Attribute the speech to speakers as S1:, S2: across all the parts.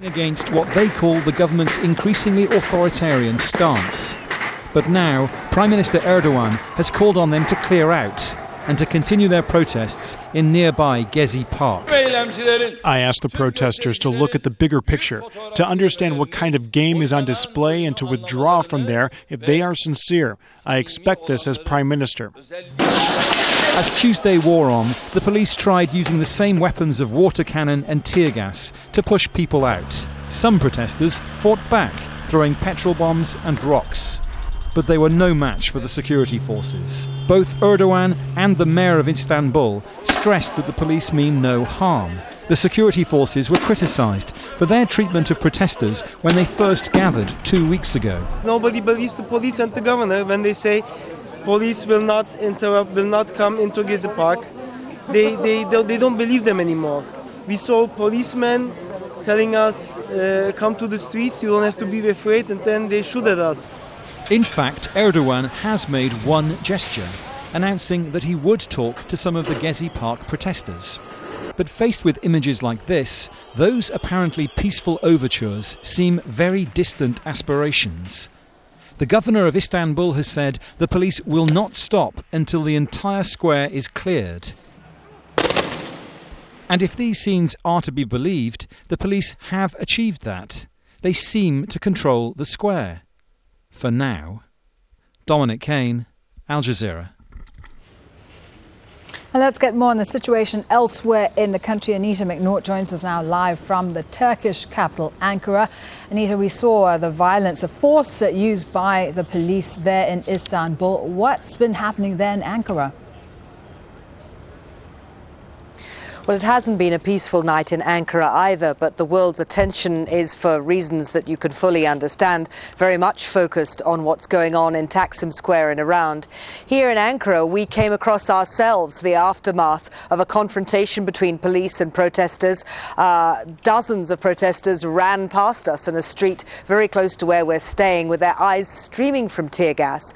S1: Against what they call the government's increasingly authoritarian stance. But now, Prime Minister Erdogan has called on them to clear out and to continue their protests in nearby Gezi Park.
S2: I asked the protesters to look at the bigger picture, to understand what kind of game is on display and to withdraw from there if they are sincere. I expect this as Prime Minister.
S1: As Tuesday wore on, the police tried using the same weapons of water cannon and tear gas to push people out. Some protesters fought back, throwing petrol bombs and rocks. But they were no match for the security forces. Both Erdogan and the mayor of Istanbul stressed that the police mean no harm. The security forces were criticised for their treatment of protesters when they first gathered 2 weeks ago.
S3: Nobody believes the police and the governor when they say police will not interrupt, will not come into Gezi Park. They don't believe them anymore. We saw policemen telling us, come to the streets, you don't have to be afraid, and then they shoot at us.
S1: In fact, Erdogan has made one gesture, announcing that he would talk to some of the Gezi Park protesters. But faced with images like this, those apparently peaceful overtures seem very distant aspirations. The governor of Istanbul has said the police will not stop until the entire square is cleared. And if these scenes are to be believed, the police have achieved that. They seem to control the square. For now. Dominic, Al Jazeera.
S4: And let's get more on the situation elsewhere in the country. Anita McNaught joins us now live from the Turkish capital, Ankara. Anita, we saw the violence, the force used by the police there in Istanbul. What's been happening there in Ankara?
S5: Well, it hasn't been a peaceful night in Ankara either, but the world's attention is, for reasons that you can fully understand, very much focused on what's going on in Taksim Square and around. Here in Ankara, we came across ourselves the aftermath of a confrontation between police and protesters. Dozens of protesters ran past us in a street very close to where we're staying with their eyes streaming from tear gas.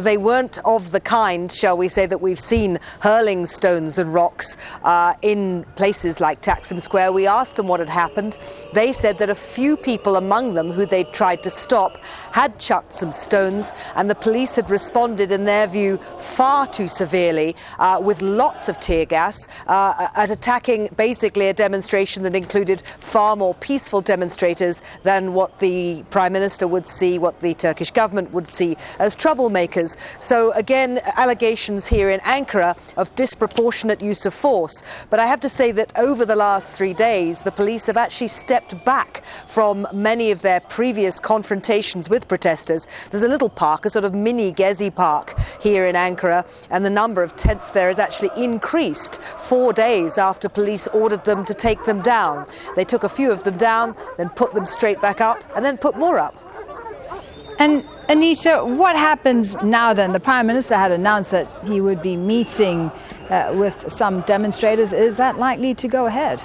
S5: They weren't of the kind, shall we say, that we've seen hurling stones and rocks in places like Taksim Square. We asked them what had happened. They said that a few people among them who they tried to stop had chucked some stones, and the police had responded, in their view, far too severely with lots of tear gas at attacking basically a demonstration that included far more peaceful demonstrators than what the Prime Minister would see, what the Turkish government would see as troublemakers. So again, allegations here in Ankara of disproportionate use of force. But I have to say that over the last 3 days, the police have actually stepped back from many of their previous confrontations with protesters. There's a little park, a sort of mini Gezi Park here in Ankara, and the number of tents there has actually increased 4 days after police ordered them to take them down. They took a few of them down, then put them straight back up, and then put more up.
S4: And Anita, what happens now then? The Prime Minister had announced that he would be meeting with some demonstrators. Is that likely to go ahead?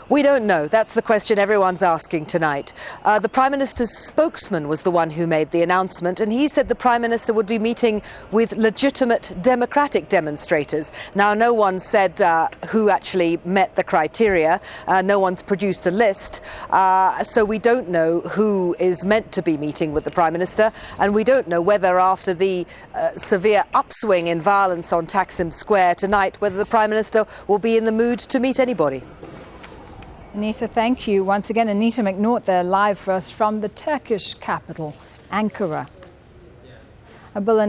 S5: We don't know. That's the question everyone's asking tonight. The Prime Minister's spokesman was the one who made the announcement, and he said the Prime Minister would be meeting with legitimate democratic demonstrators. Now, no one said who actually met the criteria. No one's produced a list. So we don't know who is meant to be meeting with the Prime Minister, and we don't know whether after the severe upswing in violence on Taksim Square tonight, whether the Prime Minister will be in the mood to meet anybody.
S4: Anita, thank you. Once again, Anita McNaught there live for us from the Turkish capital, Ankara.